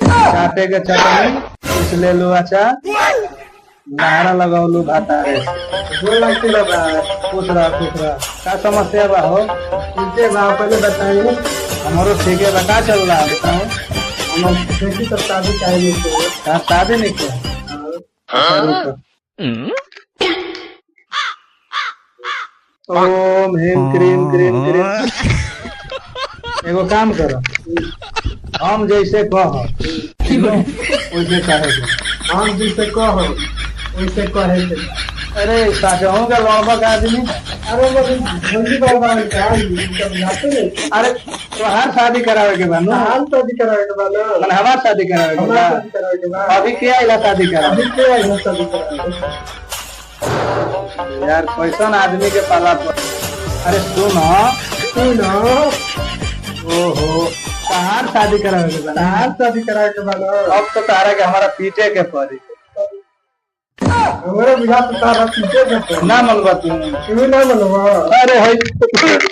चाटे के चटनी इसले लो अचार नारा लगावलू भातारे दो लाख किलो बा। पूछ रहा का समस्या बा हो इनके भाव पहले बताइए। हमारो ठीक है बता चल रहा बताओ हम खेती तो शादी चाहिए तो कहाँ शादी नहीं किया अच्छा, रुको। ओम ह्रीम क्रीम क्रीम क्रीम एगो काम करो हम जैसे कह वैसे कहे हम जिसे कहो वैसे कहे थे। अरे साचहूँ का लौबक आदमी अरे वो भंगी बाबा का सब जाते नहीं। अरे तो हर शादी करावे के बाद हाल शादी करावे के बाद मन हवा शादी करावे के हमारा बाद शादी करावे के बाद अभी क्या इला शादी करा अभी क्या है शादी करावे। यार कैसन आदमी के पाला पर अरे सुनो सुनो ओहो कहाँ शादी करावे के बाद हाल शादी करावे के बाद अब तो तारा के हमारा पीटे के पड़ी हमारे बिहार तो तारा पीछे का ना मनवा तू क्यों ना मनवा। अरे है